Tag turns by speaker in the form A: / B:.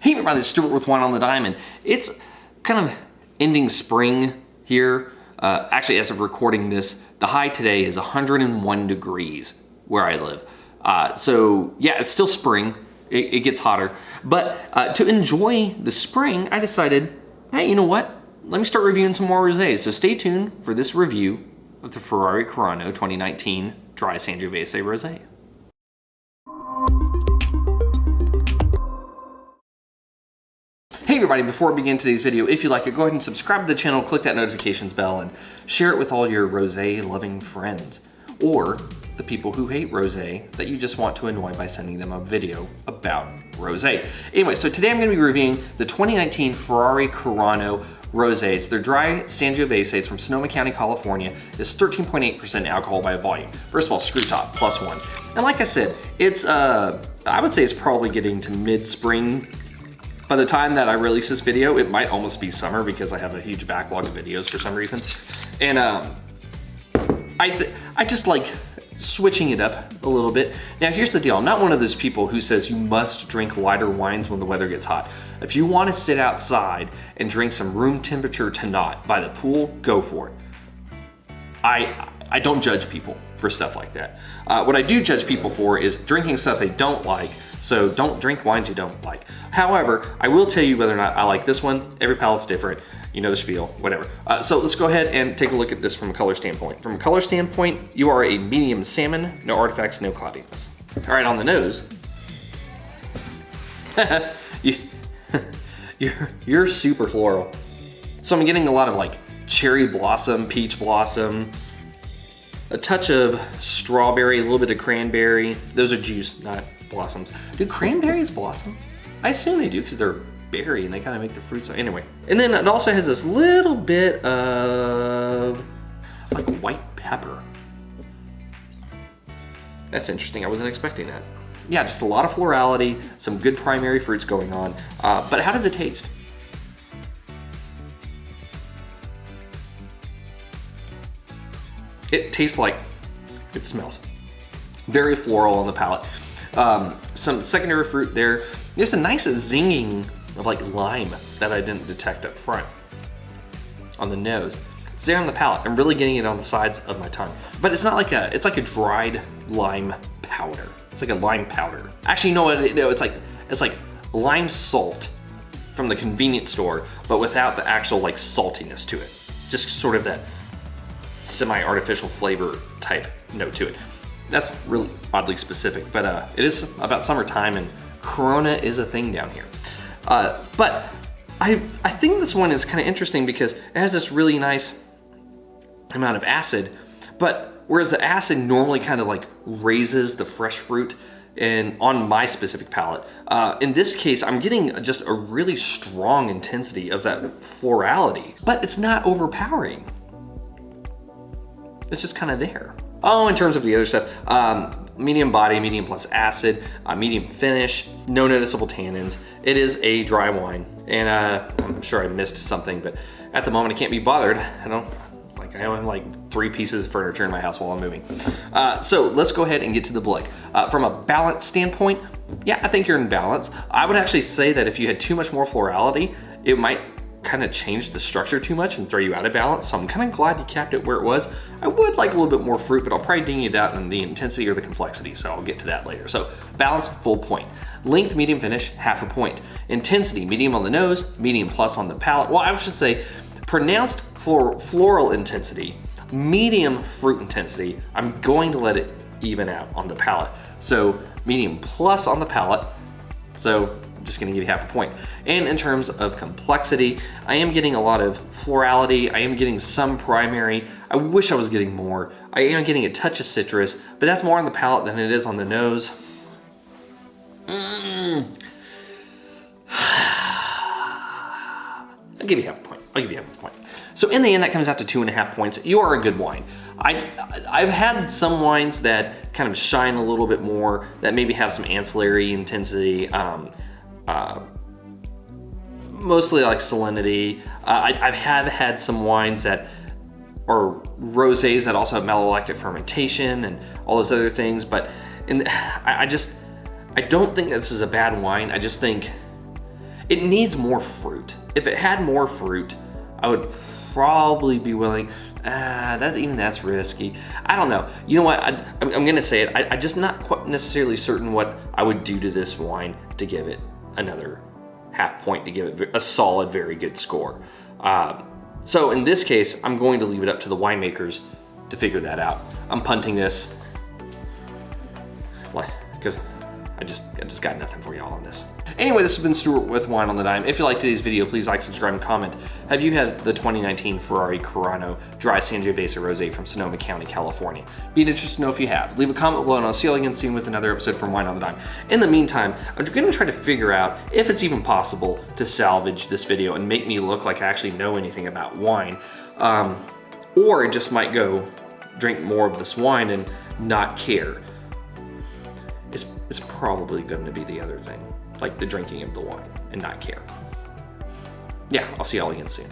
A: Hey everybody, it's Stuart with Wine on the Diamond. It's kind of ending spring here. Actually, as of recording this, the high today is 101 degrees where I live. So yeah, it's still spring. It gets hotter. But to enjoy the spring, I decided, hey, you know what? Let me start reviewing some more rosés. So stay tuned for this review of the Ferrari-Carano 2019 Dry Sangiovese Rosé. Hey everybody, before we begin today's video, if you like it, go ahead and subscribe to the channel, click that notifications bell, and share it with all your rosé loving friends. Or the people who hate rosé that you just want to annoy by sending them a video about rosé. Anyway, so today I'm going to be reviewing the 2019 Ferrari-Carano Rosé. It's their dry Sangiovese. It's from Sonoma County, California. It's 13.8% alcohol by volume. First of all, screw top, +1. And like I said, it's, I would say it's probably getting to mid-spring. By the time that I release this video, it might almost be summer because I have a huge backlog of videos for some reason. And I just like switching it up a little bit. Now here's the deal, I'm not one of those people who says you must drink lighter wines when the weather gets hot. If you want to sit outside and drink some room temperature Tannat by the pool, go for it. I don't judge people for stuff like that. What I do judge people for is drinking stuff they don't like. So don't drink wines you don't like. However, I will tell you whether or not I like this one. Every palate's different. You know the spiel, whatever. So let's go ahead and take a look at this from a color standpoint. From a color standpoint, you are a medium salmon, no artifacts, no cloudiness. All right, on the nose, you're super floral. So I'm getting a lot of like cherry blossom, peach blossom, a touch of strawberry, a little bit of cranberry. Those are juice, not blossoms. Do cranberries blossom? I assume they do because they're berry and they kind of make the fruit. So anyway, and then it also has this little bit of like white pepper. That's interesting. I wasn't expecting that. Yeah, just a lot of florality, some good primary fruits going on. But how does it taste? It tastes like it smells. Very floral on the palate. Some secondary fruit there. There's a nice zinging of like lime that I didn't detect up front on the nose. It's there on the palate. I'm really getting it on the sides of my tongue. But it's not like it's like a dried lime powder. It's like a lime powder. Actually, you know what? It's like lime salt from the convenience store, but without the actual like saltiness to it. Just sort of that semi-artificial flavor type note to it. That's really oddly specific, but it is about summertime and Corona is a thing down here. But I think this one is kind of interesting because it has this really nice amount of acid, but whereas the acid normally kind of like raises the fresh fruit and on my specific palate, in this case, I'm getting just a really strong intensity of that florality, but it's not overpowering. It's just kind of there. Oh, in terms of the other stuff, medium body, medium plus acid, medium finish, no noticeable tannins. It is a dry wine, and I'm sure I missed something, but at the moment I can't be bothered. I only have like 3 pieces of furniture in my house while I'm moving. So let's go ahead and get to the blick. From a balance standpoint, yeah, I think you're in balance. I would actually say that if you had too much more florality, it might kind of change the structure too much and throw you out of balance. So I'm kind of glad you kept it where it was. I would like a little bit more fruit, but I'll probably ding you that in the intensity or the complexity. So I'll get to that later. So balance, full point. Length, medium finish, half a point. Intensity, medium on the nose, medium plus on the palate. Well, I should say pronounced floral intensity, medium fruit intensity. I'm going to let it even out on the palate. So medium plus on the palate. So I'm just gonna give you half a point. And in terms of complexity, I am getting a lot of florality. I am getting some primary. I wish I was getting more. I am getting a touch of citrus, but that's more on the palate than it is on the nose. I'll give you half a point. I'll give you half a point. So in the end, that comes out to 2.5 points. You are a good wine. I've had some wines that kind of shine a little bit more, that maybe have some ancillary intensity, mostly like salinity. I have had some wines that are rosés that also have malolactic fermentation and all those other things, but I don't think this is a bad wine. I just think It needs more fruit. If it had more fruit, I would probably be willing. That's risky. I don't know. You know what? I'm gonna say it. I'm just not quite necessarily certain what I would do to this wine to give it another half point, to give it a solid, very good score. So in this case, I'm going to leave it up to the winemakers to figure that out. I'm punting this, because I just got nothing for y'all on this. Anyway, this has been Stuart with Wine on the Dime. If you liked today's video, please like, subscribe, and comment. Have you had the 2019 Ferrari-Carano Dry Sangiovese Rosé from Sonoma County, California? Be interested to know if you have. Leave a comment below, and I'll see you all again soon with another episode from Wine on the Dime. In the meantime, I'm gonna try to figure out if it's even possible to salvage this video and make me look like I actually know anything about wine. Or it just might go drink more of this wine and not care. It's probably going to be the other thing, like the drinking of the wine and not care. Yeah, I'll see y'all again soon.